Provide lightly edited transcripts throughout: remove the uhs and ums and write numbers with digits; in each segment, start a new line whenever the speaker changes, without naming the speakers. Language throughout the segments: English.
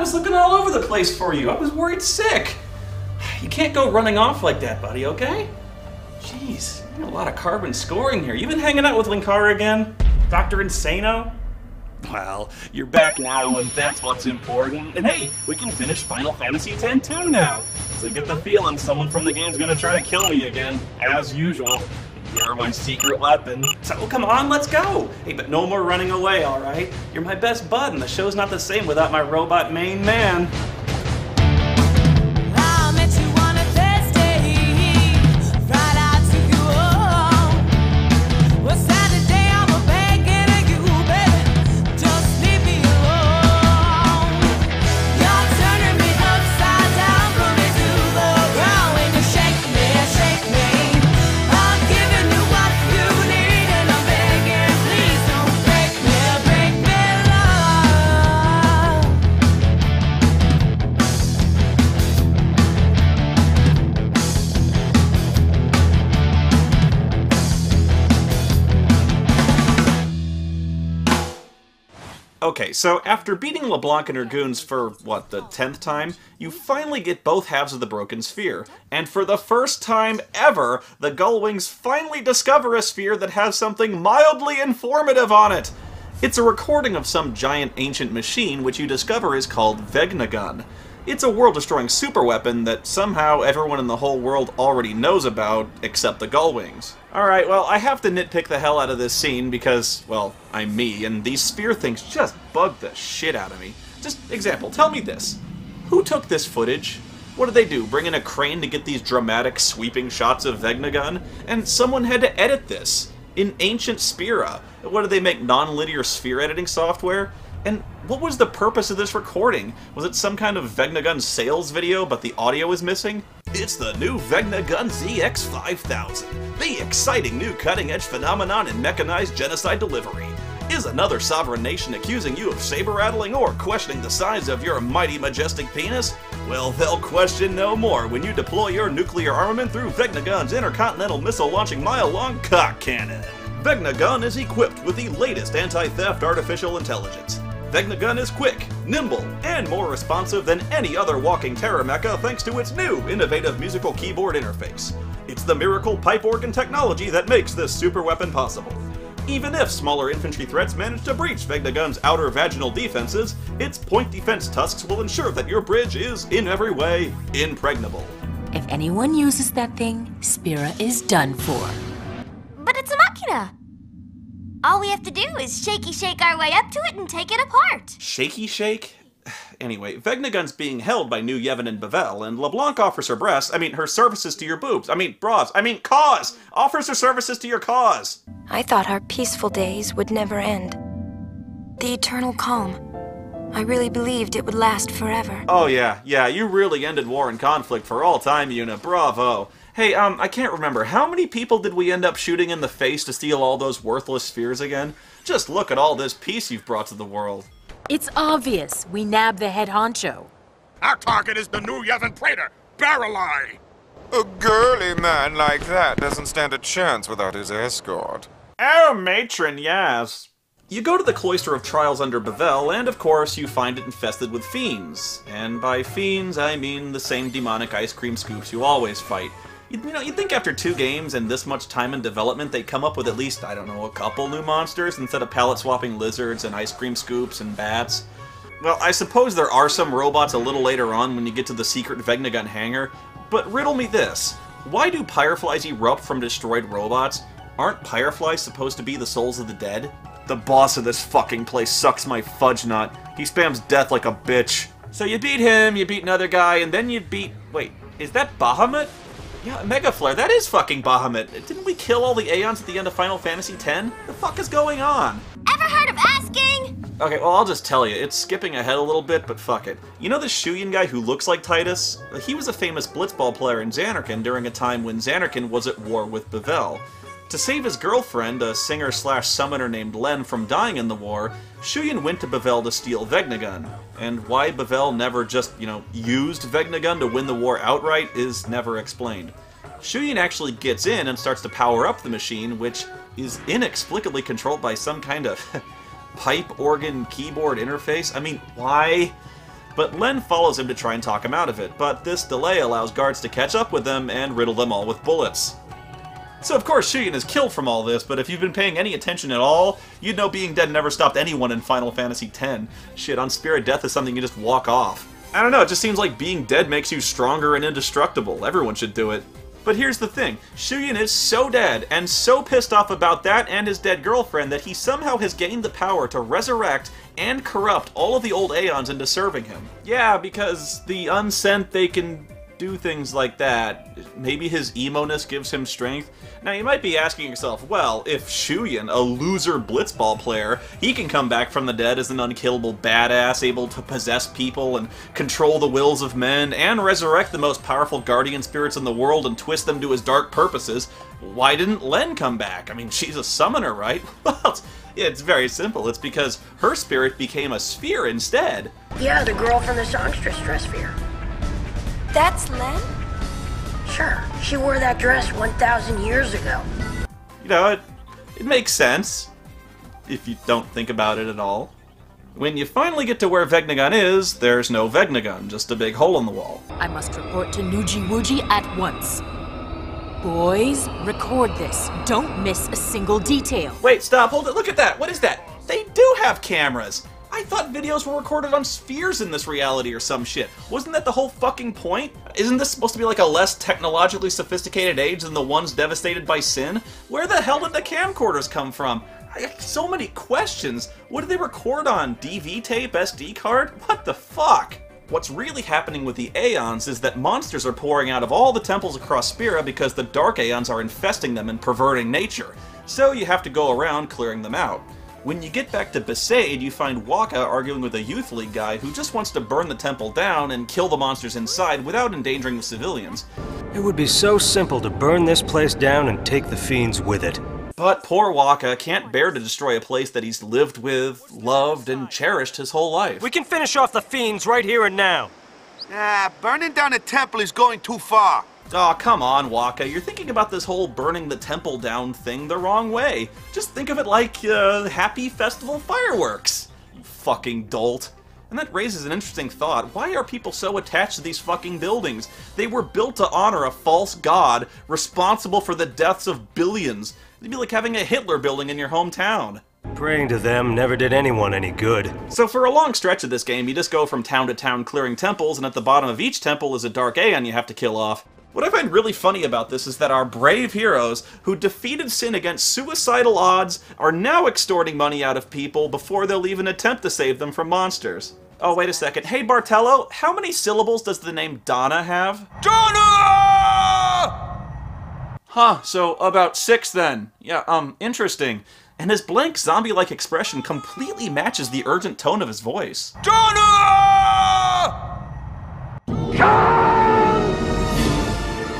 was looking all over the place for you. I was worried sick. You can't go running off like that, buddy, okay? Jeez, you got a lot of carbon scoring here. You been hanging out with Linkara again? Dr. Insano? Well, you're back now, and that's what's important. And hey, we can finish Final Fantasy X too now. So get the feeling someone from the game's gonna try to kill me again, as usual. You're my secret weapon. So come on, let's go! Hey, but no more running away, alright? You're my best bud, and the show's not the same without my robot main man. Okay, so after beating LeBlanc and her goons for, what, the 10th time, you finally get both halves of the broken sphere. And for the first time ever, the Gullwings finally discover a sphere that has something mildly informative on it! It's a recording of some giant ancient machine which you discover is called Vegnagun. It's a world-destroying superweapon that somehow everyone in the whole world already knows about, except the Gullwings. Alright, well, I have to nitpick the hell out of this scene because, well, I'm me, and these sphere things just bug the shit out of me. Just, example, tell me this. Who took this footage? What did they do, bring in a crane to get these dramatic, sweeping shots of Vegnagun? And someone had to edit this. In ancient Spira. What did they make, non-linear sphere editing software? And what was the purpose of this recording? Was it some kind of Vegnagun sales video, but the audio is missing? It's the new Vegnagun ZX5000, the exciting new cutting-edge phenomenon in mechanized genocide delivery. Is another sovereign nation accusing you of saber-rattling or questioning the size of your mighty majestic penis? Well, they'll question no more when you deploy your nuclear armament through Vegnagun's intercontinental missile-launching mile-long cock cannon. Vegnagun is equipped with the latest anti-theft artificial intelligence. Vegnagun is quick, nimble, and more responsive than any other walking terror mecha thanks to its new, innovative musical keyboard interface. It's the miracle pipe organ technology that makes this super weapon possible. Even if smaller infantry threats manage to breach Vegnagun's outer vaginal defenses, its point defense tusks will ensure that your bridge is, in every way, impregnable.
If anyone uses that thing, Spira is done for.
But it's a machina! All we have to do is shaky shake our way up to it and take it apart.
Shaky shake? Anyway, Vegnagun's being held by New Yevon and Bevelle, and LeBlanc offers her breasts, her services to your boobs, bras, cause! Offers her services to your cause!
I thought our peaceful days would never end. The eternal calm. I really believed it would last forever.
Oh yeah, you really ended war and conflict for all time, Yuna, bravo. Hey, I can't remember, how many people did we end up shooting in the face to steal all those worthless spheres again? Just look at all this peace you've brought to the world.
It's obvious. We nabbed the head honcho.
Our target is the New Yevon Praetor, Barrelai.
A girly man like that doesn't stand a chance without his escort.
Oh, matron, yes. You go to the Cloister of Trials under Bevelle, and of course you find it infested with fiends. And by fiends, I mean the same demonic ice cream scoops you always fight. You'd think after 2 games and this much time in development they'd come up with at least, I don't know, a couple new monsters instead of palette-swapping lizards and ice cream scoops and bats. Well, I suppose there are some robots a little later on when you get to the secret Vegnagun hangar, but riddle me this. Why do Pyreflies erupt from destroyed robots? Aren't Pyreflies supposed to be the souls of the dead? The boss of this fucking place sucks my fudge nut. He spams death like a bitch. So you beat him, you beat another guy, and then you beat... Wait, is that Bahamut? Yeah, Mega Flare, that is fucking Bahamut. Didn't we kill all the Aeons at the end of Final Fantasy X? The fuck is going on?
Ever heard of asking?
Okay, well, I'll just tell you. It's skipping ahead a little bit, but fuck it. You know the Shuyin guy who looks like Titus? He was a famous blitzball player in Zanarkand during a time when Zanarkand was at war with Bevelle. To save his girlfriend, a singer-slash-summoner named Len, from dying in the war, Shuyin went to Bevelle to steal Vegnagun. And why Bevelle never just, used Vegnagun to win the war outright is never explained. Shuyin actually gets in and starts to power up the machine, which is inexplicably controlled by some kind of pipe organ keyboard interface. Why? but Len follows him to try and talk him out of it, but this delay allows guards to catch up with them and riddle them all with bullets. So of course Shuyin is killed from all this, but if you've been paying any attention at all, you'd know being dead never stopped anyone in Final Fantasy X. Shit, on Spirit, death is something you just walk off. I don't know, it just seems like being dead makes you stronger and indestructible. Everyone should do it. But here's the thing, Shuyin is so dead, and so pissed off about that and his dead girlfriend that he somehow has gained the power to resurrect and corrupt all of the old Aeons into serving him. Yeah, because the unsent, they can do things like that. Maybe his emo-ness gives him strength. Now you might be asking yourself, well, if Shuyin, a loser blitzball player, he can come back from the dead as an unkillable badass, able to possess people and control the wills of men, and resurrect the most powerful guardian spirits in the world and twist them to his dark purposes, why didn't Len come back? I mean, she's a summoner, right? Well, it's very simple. It's because her spirit became a sphere instead.
Yeah, the girl from the songstress dress sphere.
That's Len?
Sure, she wore that dress 1,000 years ago.
You know, it makes sense, if you don't think about it at all. When you finally get to where Vegnagun is, there's no Vegnagun, just a big hole in the wall.
I must report to Nuji Wuji at once. Boys, record this. Don't miss a single detail.
Wait, stop, hold it, look at that! What is that? They do have cameras! I thought videos were recorded on spheres in this reality or some shit. Wasn't that the whole fucking point? Isn't this supposed to be like a less technologically sophisticated age than the ones devastated by sin? Where the hell did the camcorders come from? I have so many questions. What did they record on? DV tape? SD card? What the fuck? What's really happening with the Aeons is that monsters are pouring out of all the temples across Spira because the Dark Aeons are infesting them and perverting nature. So you have to go around clearing them out. When you get back to Besaid, you find Wakka arguing with a Youth League guy who just wants to burn the temple down and kill the monsters inside without endangering the civilians.
It would be so simple to burn this place down and take the fiends with it.
But poor Wakka can't bear to destroy a place that he's lived with, loved, and cherished his whole life.
We can finish off the fiends right here and now.
Nah, burning down a temple is going too far.
Aw, come on, Wakka. You're thinking about this whole burning the temple down thing the wrong way. Just think of it like, happy festival fireworks. You fucking dolt. And that raises an interesting thought. Why are people so attached to these fucking buildings? They were built to honor a false god responsible for the deaths of billions. It'd be like having a Hitler building in your hometown.
Praying to them never did anyone any good.
So for a long stretch of this game, you just go from town to town clearing temples, and at the bottom of each temple is a Dark Aeon you have to kill off. What I find really funny about this is that our brave heroes, who defeated Sin against suicidal odds, are now extorting money out of people before they'll even attempt to save them from monsters. Oh, wait a second. Hey, Bartello, how many syllables does the name Donna have?
Donna!
Huh, so about 6 then. Yeah, interesting. And his blank zombie-like expression completely matches the urgent tone of his voice.
Donna!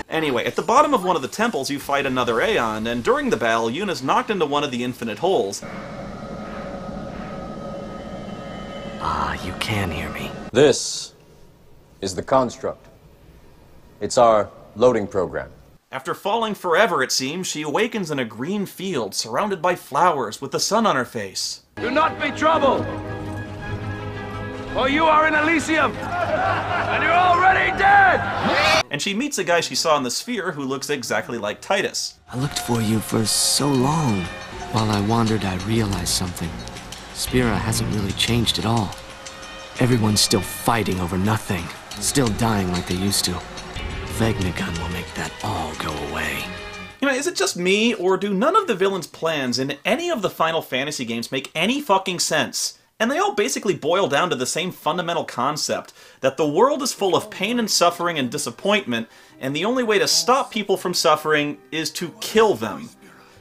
Anyway, at the bottom of one of the temples you fight another Aeon, and during the battle, Yuna's knocked into one of the infinite holes.
Ah, you can hear me.
This is the construct. It's our loading program.
After falling forever, it seems, she awakens in a green field, surrounded by flowers, with the sun on her face.
Do not be troubled, for you are in Elysium, and you're already dead!
And she meets a guy she saw in the sphere who looks exactly like Titus.
I looked for you for so long. While I wandered, I realized something. Spira hasn't really changed at all. Everyone's still fighting over nothing, still dying like they used to. Vegnagun will make that all go away.
You know, is it just me, or do none of the villains' plans in any of the Final Fantasy games make any fucking sense? And they all basically boil down to the same fundamental concept, that the world is full of pain and suffering and disappointment, and the only way to stop people from suffering is to kill them.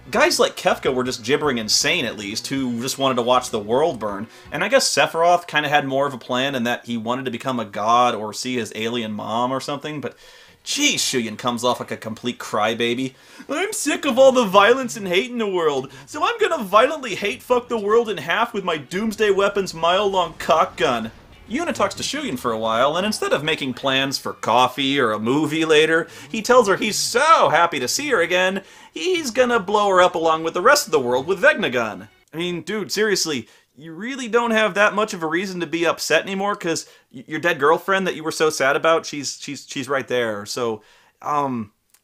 Guys like Kefka were just gibbering insane, at least, who just wanted to watch the world burn, and I guess Sephiroth kind of had more of a plan in that he wanted to become a god or see his alien mom or something, but geez, Shuyin comes off like a complete crybaby. I'm sick of all the violence and hate in the world, so I'm gonna violently hate-fuck the world in half with my Doomsday Weapon's mile-long cock gun. Yuna talks to Shuyin for a while, and instead of making plans for coffee or a movie later, he tells her he's so happy to see her again, he's gonna blow her up along with the rest of the world with Vegnagun. I mean, dude, seriously, you really don't have that much of a reason to be upset anymore, because your dead girlfriend that you were so sad about, she's right there. So,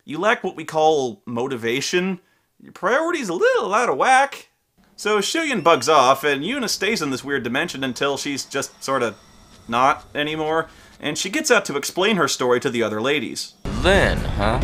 you lack what we call motivation. Your priority's a little out of whack. So Shuyin bugs off, and Yuna stays in this weird dimension until she's just sort of not anymore, and she gets out to explain her story to the other ladies.
Lynn, huh?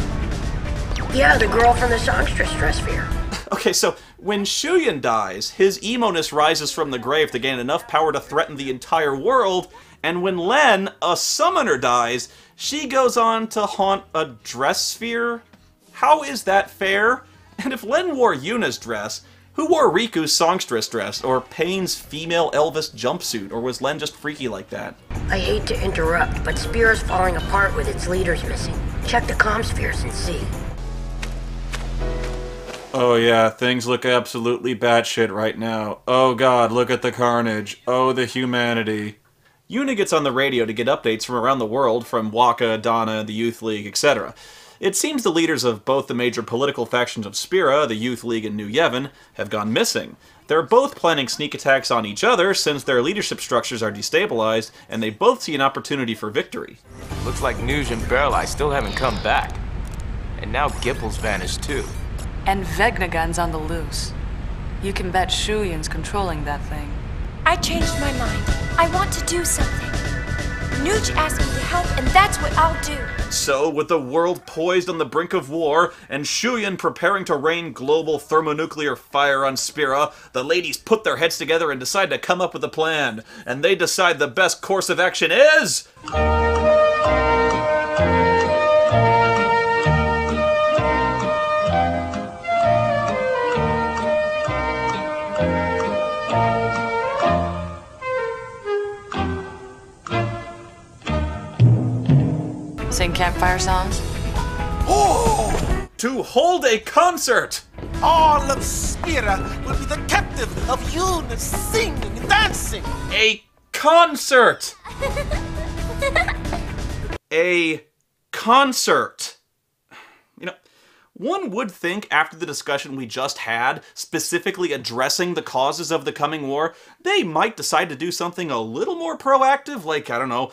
Yeah, the girl from the songstress dress sphere.
Okay, so when Shuyin dies, his emo-ness rises from the grave to gain enough power to threaten the entire world, and when Len, a summoner, dies, she goes on to haunt a dress sphere? How is that fair? And if Len wore Yuna's dress, who wore Riku's songstress dress, or Payne's female Elvis jumpsuit, or was Len just freaky like that?
I hate to interrupt, but Spira's falling apart with its leaders missing. Check the comm spheres and see.
Oh yeah, things look absolutely batshit right now. Oh god, look at the carnage. Oh, the humanity. Yuna gets on the radio to get updates from around the world, from Waka, Donna, the Youth League, etc. It seems the leaders of both the major political factions of Spira, the Youth League and New Yevon, have gone missing. They're both planning sneak attacks on each other since their leadership structures are destabilized, and they both see an opportunity for victory.
Looks like Nuge and Barreleye still haven't come back. And now Gipple's vanished too.
And Vegnagun's on the loose. You can bet Shuyin's controlling that thing.
I changed my mind. I want to do something. Nuge asked me to help, and that's what I'll do.
So, with the world poised on the brink of war, and Shuyin preparing to rain global thermonuclear fire on Spira, the ladies put their heads together and decide to come up with a plan. And they decide the best course of action is...
Sing campfire songs?
Oh! To hold a concert!
All of Spira will be the captive of Yuna singing and dancing!
A concert! A concert! You know, one would think after the discussion we just had, specifically addressing the causes of the coming war, they might decide to do something a little more proactive, like, I don't know,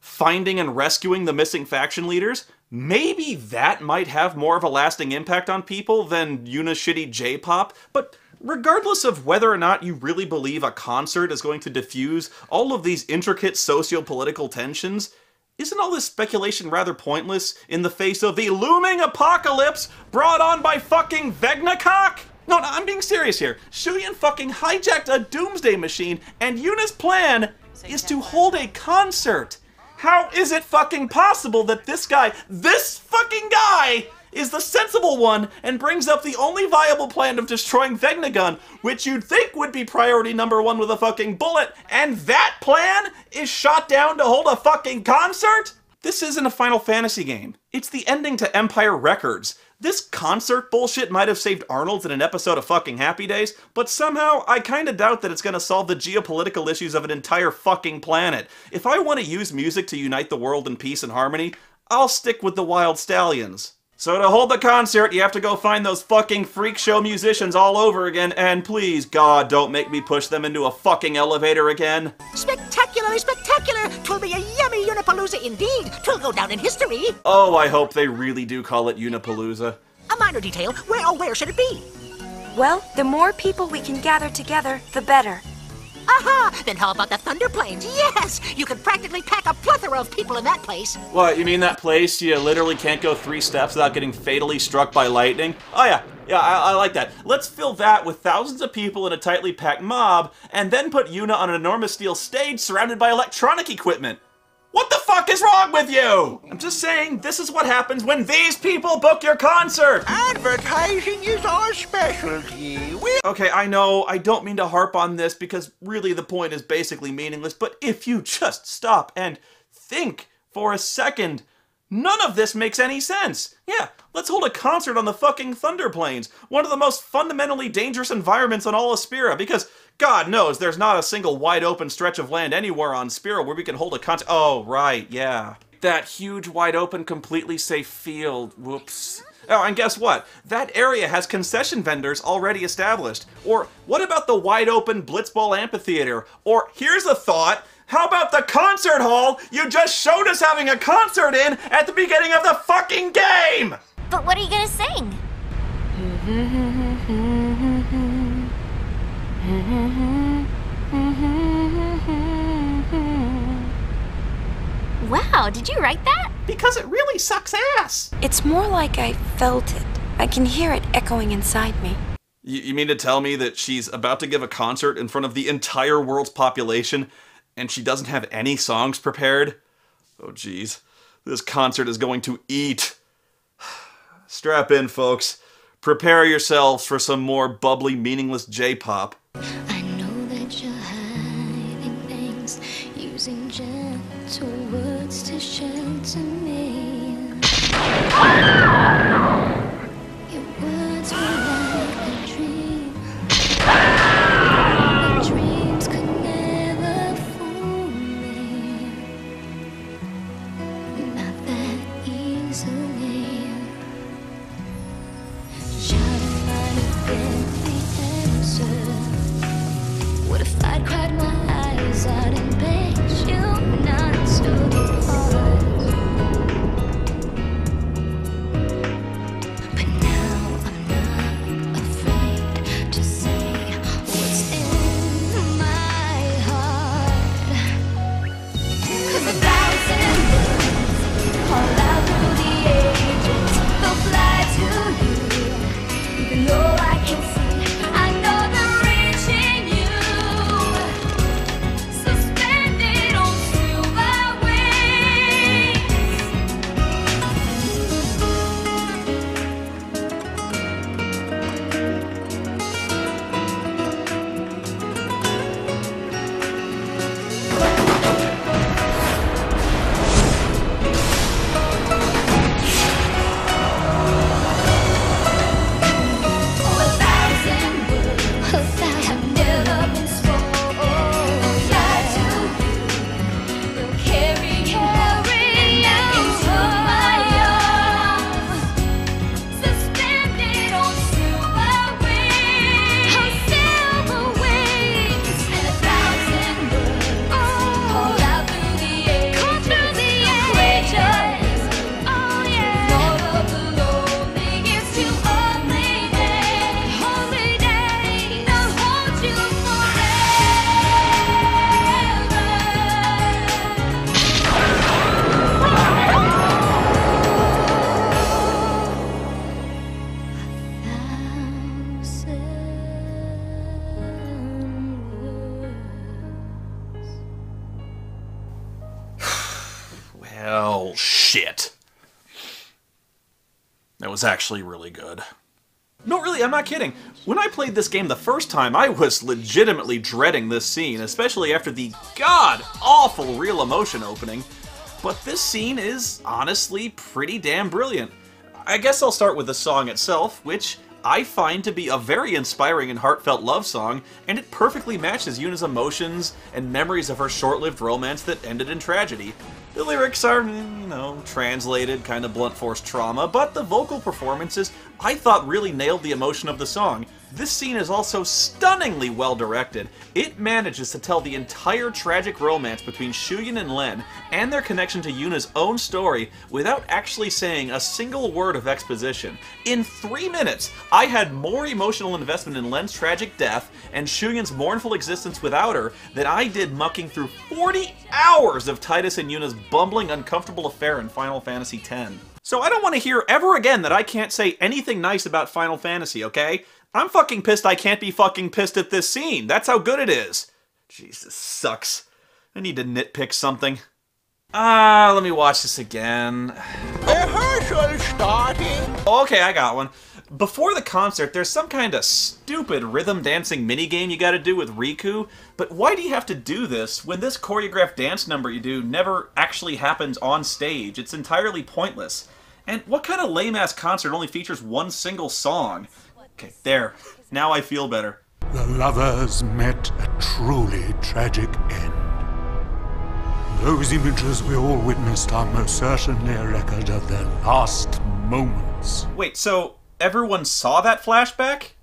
finding and rescuing the missing faction leaders. Maybe that might have more of a lasting impact on people than Yuna's shitty J-pop, but regardless of whether or not you really believe a concert is going to diffuse all of these intricate socio-political tensions, isn't all this speculation rather pointless in the face of the looming apocalypse brought on by fucking Vegnacock? No, I'm being serious here. Shuyin fucking hijacked a doomsday machine, and Yuna's plan is to hold a concert. How is it fucking possible that this fucking guy, is the sensible one and brings up the only viable plan of destroying Vegnagun, which you'd think would be priority number one with a fucking bullet, and that plan is shot down to hold a fucking concert? This isn't a Final Fantasy game. It's the ending to Empire Records. This concert bullshit might have saved Arnold's in an episode of fucking Happy Days, but somehow I kinda doubt that it's gonna solve the geopolitical issues of an entire fucking planet. If I want to use music to unite the world in peace and harmony, I'll stick with the Wild Stallions. So to hold the concert, you have to go find those fucking freak show musicians all over again, and please, God, don't make me push them into a fucking elevator again.
Spectacularly spectacular! 'Twill be a yummy Unipalooza indeed! 'Twill go down in history!
Oh, I hope they really do call it Unipalooza.
A minor detail, where should it be?
Well, the more people we can gather together, the better.
Aha! Then how about the Thunder Plains? Yes! You could practically pack a plethora of people in that place.
What, you mean that place you literally can't go 3 steps without getting fatally struck by lightning? Oh yeah, I like that. Let's fill that with thousands of people in a tightly packed mob, and then put Yuna on an enormous steel stage surrounded by electronic equipment. What the fuck is wrong with you? I'm just saying, this is what happens when these people book your concert!
Advertising is our specialty.
Okay, I know, I don't mean to harp on this because really the point is basically meaningless, but if you just stop and think for a second, none of this makes any sense. Yeah, let's hold a concert on the fucking Thunder Plains, one of the most fundamentally dangerous environments on all of Spira, because God knows there's not a single wide open stretch of land anywhere on Spira where we can hold a concert. Oh, right, yeah. That huge, wide open, completely safe field. Whoops. Oh, and guess what? That area has concession vendors already established. Or what about the wide-open Blitzball Amphitheater? Or here's a thought, how about the concert hall you just showed us having a concert in at the beginning of the fucking game?
But what are you gonna sing? Wow, did you write that?
Because it really sucks ass.
It's more like I felt it. I can hear it echoing inside me.
You mean to tell me that she's about to give a concert in front of the entire world's population and she doesn't have any songs prepared? Oh jeez, this concert is going to eat. Strap in, folks. Prepare yourselves for some more bubbly, meaningless J-pop.
I know that you're hiding things, using gentle words to shelter me. Your words were like a dream, but dreams could never fool me, not that easily. What if I'd cried my eyes out and begged you not to depart? But now I'm not afraid to say what's in my heart. 'Cause 1,000 words call out through the ages, they'll fly to you, even though I can't see.
Well, shit. That was actually really good. No, really, I'm not kidding. When I played this game the first time, I was legitimately dreading this scene, especially after the god-awful Real Emotion opening. But this scene is honestly pretty damn brilliant. I guess I'll start with the song itself, which I find to be a very inspiring and heartfelt love song, and it perfectly matches Yuna's emotions and memories of her short-lived romance that ended in tragedy. The lyrics are, you know, translated, kind of blunt force trauma, but the vocal performances, I thought, really nailed the emotion of the song. This scene is also stunningly well directed. It manages to tell the entire tragic romance between Shuyin and Len, and their connection to Yuna's own story, without actually saying a single word of exposition. In 3 minutes, I had more emotional investment in Len's tragic death and Shuyin's mournful existence without her than I did mucking through 40 hours of Titus and Yuna's bumbling, uncomfortable affair in Final Fantasy X. So I don't want to hear ever again that I can't say anything nice about Final Fantasy, okay? I'm fucking pissed I can't be fucking pissed at this scene. That's how good it is. Jesus, sucks. I need to nitpick something. Let me watch this again.
Rehearsal starting.
Okay, I got one. Before the concert, there's some kind of stupid rhythm dancing minigame you gotta do with Riku, but why do you have to do this when this choreographed dance number you do never actually happens on stage? It's entirely pointless. And what kind of lame-ass concert only features one single song? Okay, there. Now I feel better.
The lovers met a truly tragic end.
Those images we all witnessed are most certainly a record of their last moments.
Wait, so everyone saw that flashback?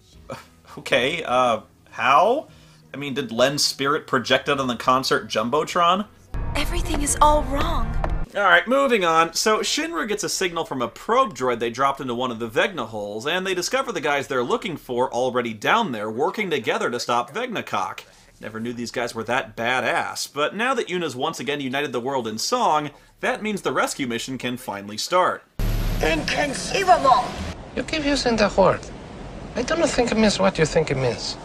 Okay, how? I mean, did Len's spirit project it on the concert Jumbotron?
Everything is all wrong.
Alright, moving on. So, Shinra gets a signal from a probe droid they dropped into one of the Vegna holes, and they discover the guys they're looking for already down there, working together to stop Vegnacock. Never knew these guys were that badass, but now that Yuna's once again united the world in song, that means the rescue mission can finally start.
Inconceivable!
You keep using the word. I don't think it means what you think it means.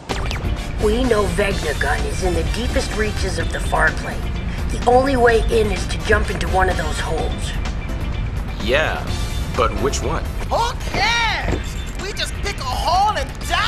We know Vegnagun is in the deepest reaches of the far plane. The only way in is to jump into one of those holes.
Yeah, but which one?
Who cares? We just pick a hole and dive!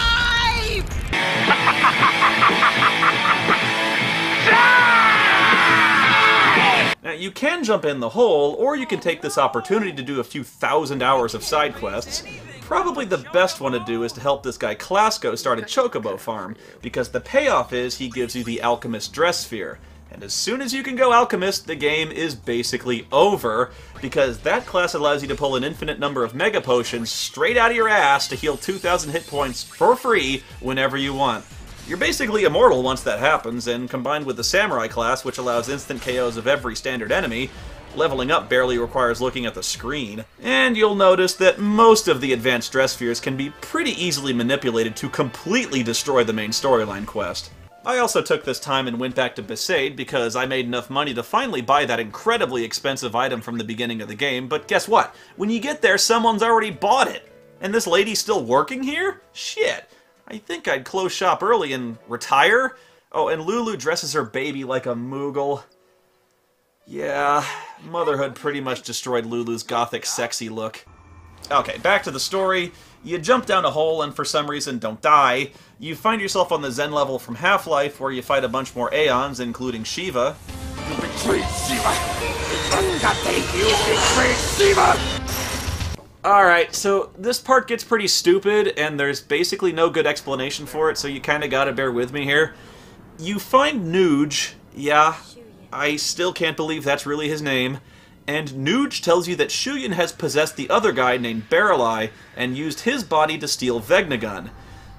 Now, you can jump in the hole, or you can take this opportunity to do a few thousand hours of side quests. Probably the best one to do is to help this guy Klasko start a chocobo farm, because the payoff is he gives you the Alchemist Dress Sphere. And as soon as you can go Alchemist, the game is basically over, because that class allows you to pull an infinite number of Mega Potions straight out of your ass to heal 2,000 hit points for free whenever you want. You're basically immortal once that happens, and combined with the Samurai class, which allows instant KOs of every standard enemy, leveling up barely requires looking at the screen. And you'll notice that most of the advanced dress spheres can be pretty easily manipulated to completely destroy the main storyline quest. I also took this time and went back to Besaid because I made enough money to finally buy that incredibly expensive item from the beginning of the game, but guess what? When you get there, someone's already bought it! And this lady's still working here? Shit! I think I'd close shop early and retire? Oh, and Lulu dresses her baby like a Moogle. Yeah, motherhood pretty much destroyed Lulu's gothic sexy look. Okay, back to the story. You jump down a hole and for some reason don't die. You find yourself on the Zen level from Half-Life where you fight a bunch more Aeons, including Shiva.
You betrayed Shiva! You betrayed Shiva!
Alright, so this part gets pretty stupid and there's basically no good explanation for it, so you kinda gotta bear with me here. You find Nuge, yeah, I still can't believe that's really his name. And Nuge tells you that Shuyin has possessed the other guy named Barreleye and used his body to steal Vegnagun.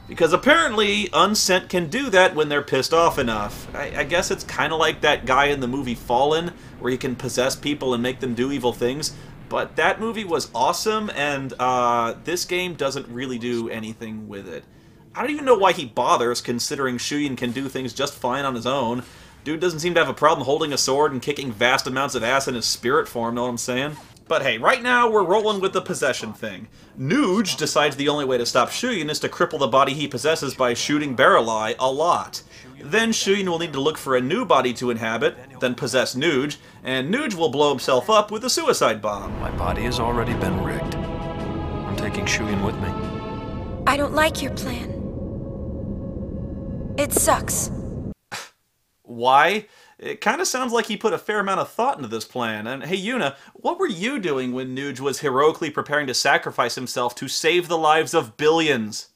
Because apparently, Unsent can do that when they're pissed off enough. I guess it's kind of like that guy in the movie Fallen, where he can possess people and make them do evil things. But that movie was awesome, and this game doesn't really do anything with it. I don't even know why he bothers, considering Shuyin can do things just fine on his own. Dude doesn't seem to have a problem holding a sword and kicking vast amounts of ass in his spirit form, know what I'm saying? But hey, right now we're rolling with the possession thing. Nuge decides the only way to stop Shuyin is to cripple the body he possesses by shooting Barreleye a lot. Then Shuyin will need to look for a new body to inhabit, then possess Nuge, and Nuge will blow himself up with a suicide bomb.
My body has already been rigged. I'm taking Shuyin with me.
I don't like your plan. It sucks.
Why? It kind of sounds like he put a fair amount of thought into this plan. And hey, Yuna, what were you doing when Nuge was heroically preparing to sacrifice himself to save the lives of billions?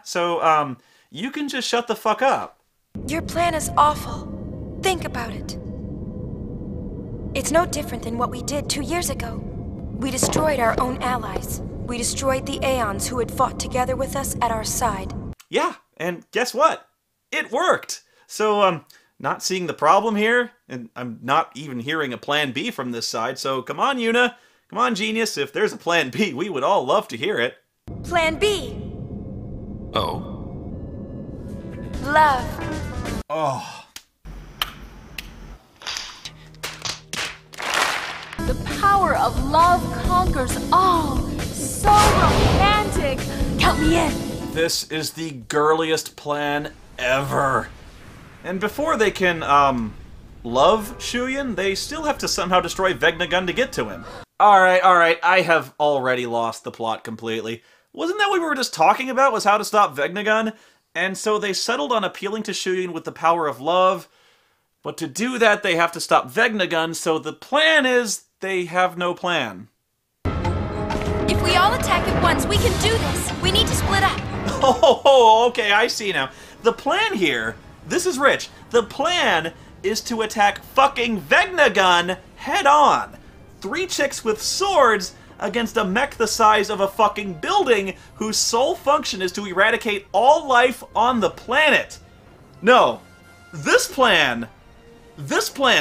So, you can just shut the fuck up.
Your plan is awful. Think about it. It's no different than what we did 2 years ago. We destroyed our own allies. We destroyed the Aeons who had fought together with us at our side.
Yeah, and guess what? It worked! So, not seeing the problem here, and I'm not even hearing a plan B from this side, so come on, Yuna. Come on, genius, if there's a plan B, we would all love to hear it.
Plan B!
Oh?
Love.
Oh.
The power of love conquers all. So romantic. Count me in.
This is the girliest plan ever. And before they can, love Shuyin, they still have to somehow destroy Vegnagun to get to him. Alright, I have already lost the plot completely. Wasn't that what we were just talking about, was how to stop Vegnagun? And so they settled on appealing to Shuyin with the power of love, but to do that they have to stop Vegnagun, so the plan is they have no plan.
If we all attack at once, we can do this. We need to split up.
Oh, okay, I see now. The plan here, this is rich. The plan is to attack fucking Vegnagun head on. 3 chicks with swords against a mech the size of a fucking building whose sole function is to eradicate all life on the planet. No, this plan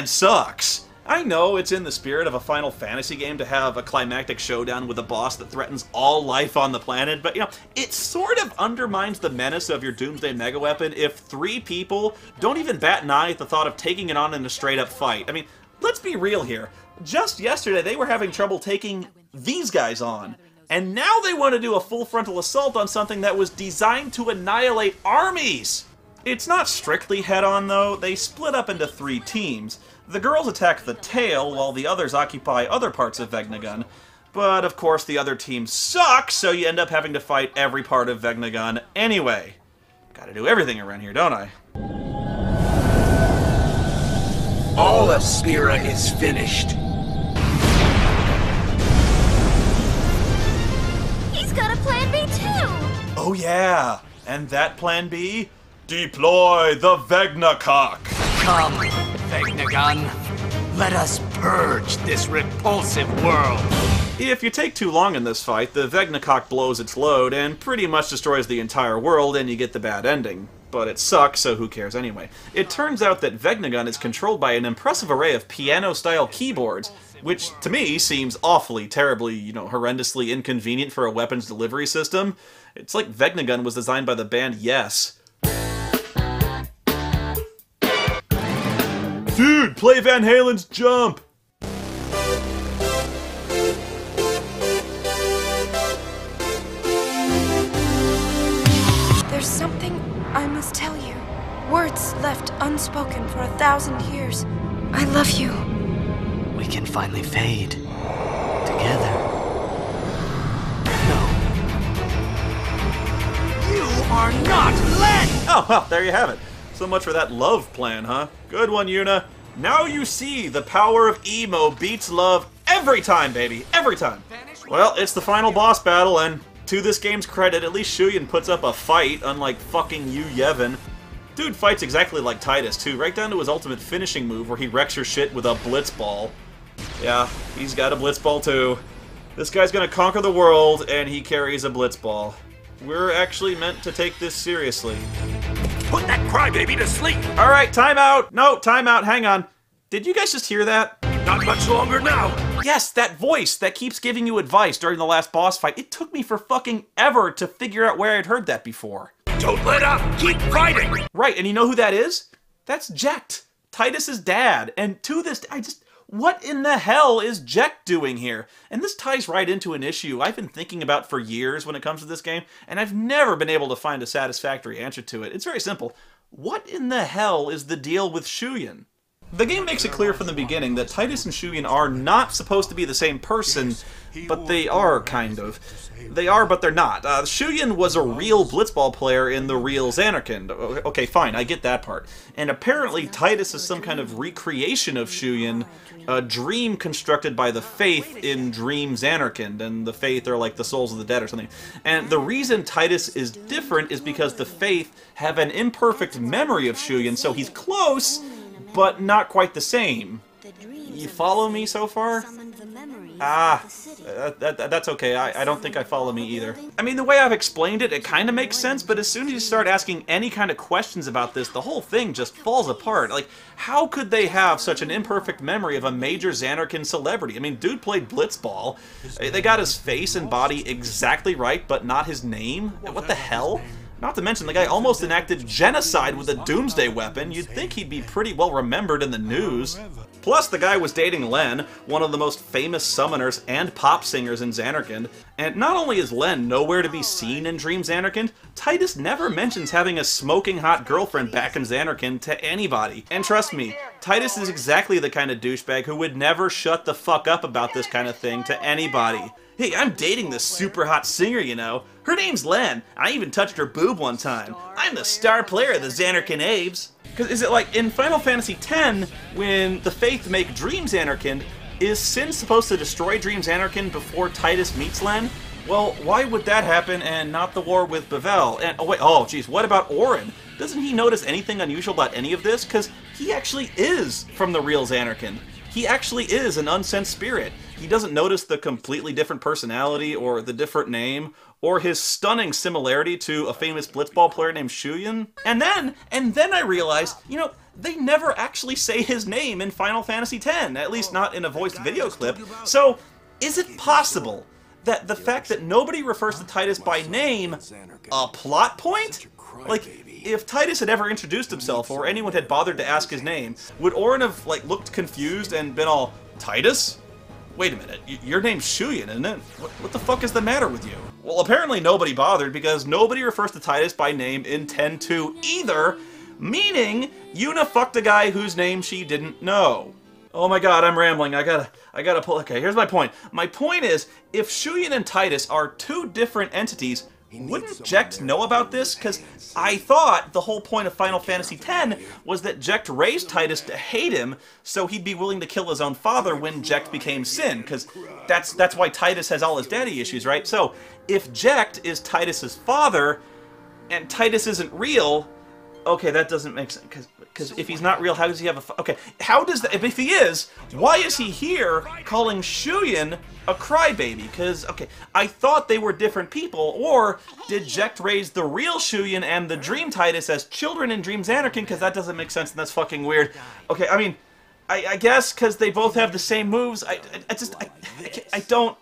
sucks. I know it's in the spirit of a Final Fantasy game to have a climactic showdown with a boss that threatens all life on the planet, but, you know, it sort of undermines the menace of your Doomsday Mega Weapon if 3 people don't even bat an eye at the thought of taking it on in a straight-up fight. I mean, let's be real here. Just yesterday, they were having trouble taking these guys on, and now they want to do a full frontal assault on something that was designed to annihilate armies! It's not strictly head-on, though. They split up into 3 teams. The girls attack the tail, while the others occupy other parts of Vegnagun. But, of course, the other team sucks, so you end up having to fight every part of Vegnagun anyway. Gotta do everything around here, don't I?
All of Spira is finished.
He's got a plan B, too!
Oh, yeah! And that plan B? Deploy the Vegnacock!
Come, Vegnagun. Let us purge this repulsive world.
If you take too long in this fight, the Vegnacock blows its load and pretty much destroys the entire world, and you get the bad ending. But it sucks, so who cares anyway. It turns out that Vegnagun is controlled by an impressive array of piano-style keyboards, which, to me, seems awfully, terribly, horrendously inconvenient for a weapons delivery system. It's like Vegnagun was designed by the band Yes. Dude, play Van Halen's Jump!
There's something I must tell you. Words left unspoken for 1,000 years. I love you.
We can finally fade. Together.
You are not Len!
Oh, well, there you have it. So much for that love plan, huh? Good one, Yuna. Now you see the power of emo beats love every time, baby. Every time. Well, it's the final boss battle, and to this game's credit, at least Shuyin puts up a fight, unlike fucking Yu Yevon. Dude fights exactly like Titus, too, right down to his ultimate finishing move where he wrecks your shit with a blitzball. Yeah, he's got a blitzball, too. This guy's gonna conquer the world, and he carries a blitzball. We're actually meant to take this seriously.
Put that crybaby to sleep!
Alright, time out! No, time out, hang on. Did you guys just hear that?
Not much longer now!
Yes, that voice that keeps giving you advice during the last boss fight. It took me for fucking ever to figure out where I'd heard that before.
Don't let up! Keep fighting!
Right, and you know who that is? That's Jekt, Titus's dad. And to this, what in the hell is Jekt doing here? And this ties right into an issue I've been thinking about for years when it comes to this game, and I've never been able to find a satisfactory answer to it. It's very simple. What in the hell is the deal with Shuyin? The game makes it clear from the beginning that Titus and Shuyin are not supposed to be the same person, but they are, kind of. They are, but they're not. Shuyin was a real blitzball player in the real Zanarkand. Okay, fine, I get that part. And apparently Titus is some kind of recreation of Shuyin, a dream constructed by the Faith in Dream Zanarkand, and the Faith are like the souls of the dead or something. And the reason Titus is different is because the Faith have an imperfect memory of Shuyin, so he's close, but not quite the same. You follow me so far? That's okay. I don't think I follow me either. I mean, the way I've explained it, it kind of makes sense, but as soon as you start asking any kind of questions about this, the whole thing just falls apart. Like, how could they have such an imperfect memory of a major Zanarkand celebrity? I mean, dude played blitzball. They got his face and body exactly right, but not his name? What the hell? Not to mention, the guy almost enacted genocide with a doomsday weapon. You'd think he'd be pretty well remembered in the news. Plus, the guy was dating Len, one of the most famous summoners and pop singers in Zanarkand. And not only is Len nowhere to be seen in Dream Zanarkand, Titus never mentions having a smoking hot girlfriend back in Zanarkand to anybody. And trust me, Titus is exactly the kind of douchebag who would never shut the fuck up about this kind of thing to anybody. Hey, I'm dating this super hot singer, you know. Her name's Len. I even touched her boob one time. I'm the star player of the Zanarkand Abes. Because is it like in Final Fantasy X, when the Faith make Dream Zanarkand, is Sin supposed to destroy Dream Zanarkand before Titus meets Len? Well, why would that happen and not the war with Bevel? And oh geez, what about Orin? Doesn't he notice anything unusual about any of this? Because he actually is from the real Xanarkin. He actually is an unsensed spirit. He doesn't notice the completely different personality or the different name or his stunning similarity to a famous blitzball player named Shuyin. And then I realized, you know, they never actually say his name in Final Fantasy X, at least not in a voiced video clip. So, is it possible that the fact that nobody refers to Titus by name a plot point? Like, if Titus had ever introduced himself or anyone had bothered to ask his name, would Orin have, like, looked confused and been all, Titus? Wait a minute, your name's Shuyin, isn't it? What the fuck is the matter with you? Well, apparently nobody bothered because nobody refers to Titus by name in 10-2 either, meaning Yuna fucked a guy whose name she didn't know. Oh my god, I'm rambling. I gotta pull. Okay, here's my point. My point is, if Shuyin and Titus are two different entities, wouldn't Jecht know about this? Because I thought the whole point of Final Fantasy X was that Jecht raised Titus to hate him, so he'd be willing to kill his own father when Jecht became Sin, because that's why Titus has all his daddy issues, right? So, if Jecht is Titus's father, and Titus isn't real, okay, that doesn't make sense, because if he's not real, how does he have a... Okay, how does that... If he is, why is he here calling Shuyin a crybaby? Because, okay, I thought they were different people, or did Jecht raise the real Shuyin and the Dream Titus as children in Dream Xanarkin? Because that doesn't make sense, and that's fucking weird. Okay, I mean, I guess because they both have the same moves, I don't...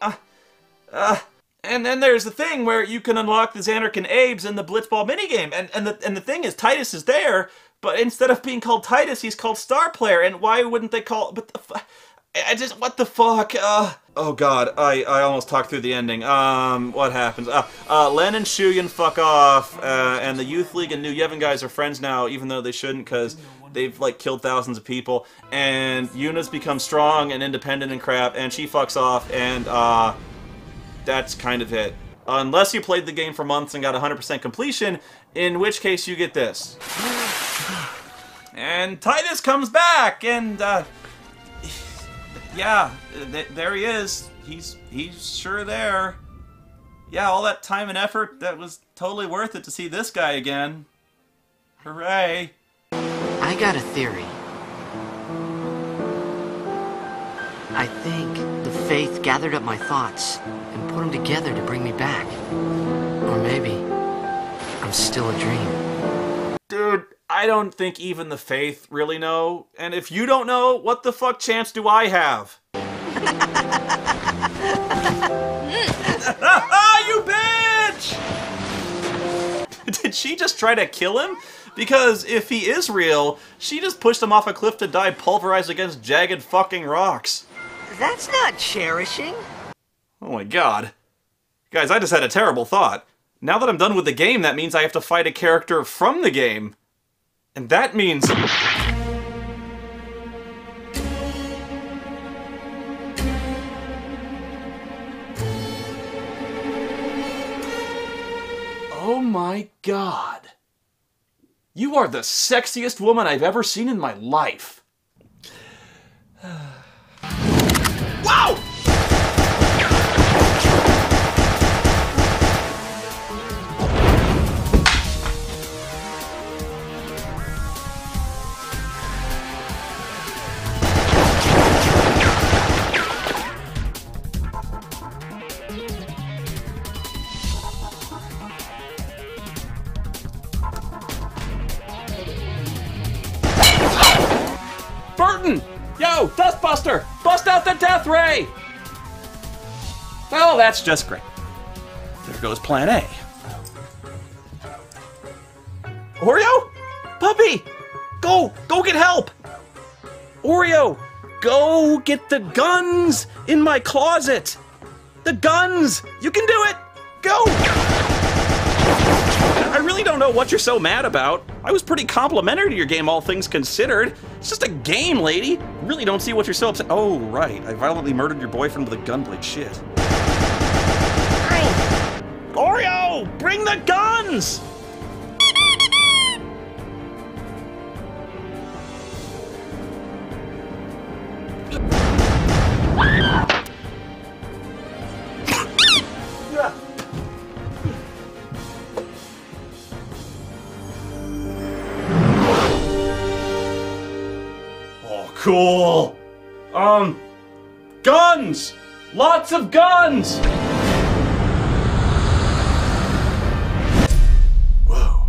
And then there's the thing where you can unlock the Xanarkin Abes in the Blitzball minigame, and the thing is, Titus is there, but instead of being called Titus, he's called Star Player, and why wouldn't they call... But what the fuck? Oh god, I almost talked through the ending. What happens? Len and Shuyin fuck off, and the Youth League and New Yevon guys are friends now, even though they shouldn't, because they've, like, killed thousands of people, and Yuna's become strong and independent and crap, and she fucks off, and, that's kind of it. Unless you played the game for months and got 100% completion, in which case you get this. And Titus comes back, and, yeah, there he is. He's sure there. Yeah, all that time and effort, that was totally worth it to see this guy again. Hooray.
I got a theory. I think the Faith gathered up my thoughts and put them together to bring me back. Or maybe I'm still a dream.
Dude, I don't think even the Faith really know. And if you don't know, what the fuck chance do I have? You bitch! Did she just try to kill him? Because if he is real, she just pushed him off a cliff to die pulverized against jagged fucking rocks.
That's not cherishing.
Oh my god. Guys, I just had a terrible thought. Now that I'm done with the game, that means I have to fight a character from the game. And that means... Oh my god. You are the sexiest woman I've ever seen in my life. Wow! Burton! Yo, Dustbuster! Bust out the Death Ray! Well, that's just great. There goes Plan A. Oreo? Puppy! Go get help! Oreo, go get the guns in my closet! The guns! You can do it! Go! I really don't know what you're so mad about. I was pretty complimentary to your game, all things considered. It's just a game, lady. I really don't see what you're so upset. Oh, right. I violently murdered your boyfriend with a gunblade. Shit. Oreo! Bring the guns! Cool. Guns! Lots of guns! Whoa.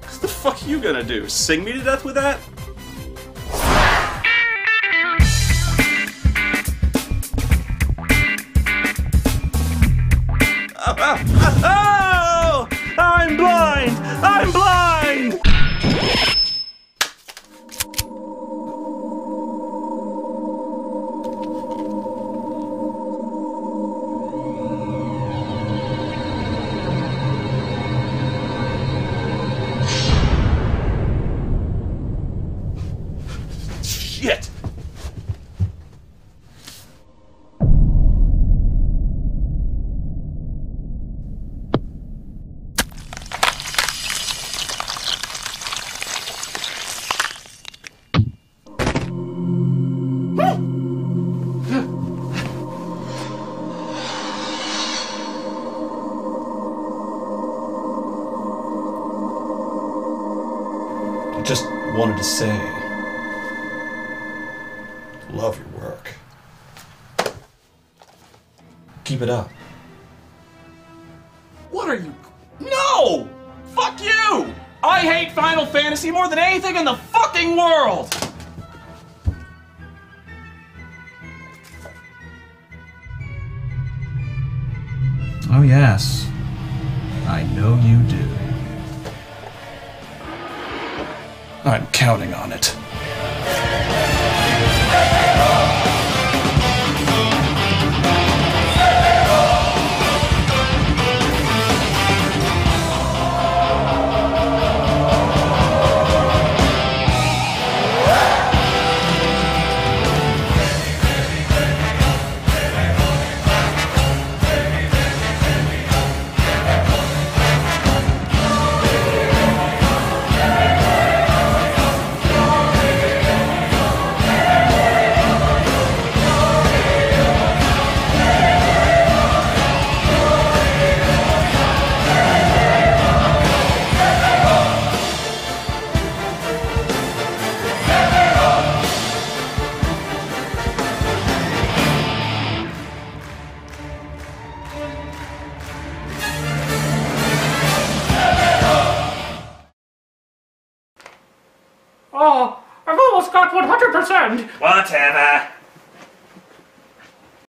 What the fuck are you gonna do? Sing me to death with that? Oh! I'm blind! I'm blind! Shit! I just wanted to say, love your work. Keep it up. What are you? No! Fuck you! I hate Final Fantasy more than anything in the fucking world! Oh yes, I know you do. I'm counting on it.
Oh, I've almost got 100%!
Whatever.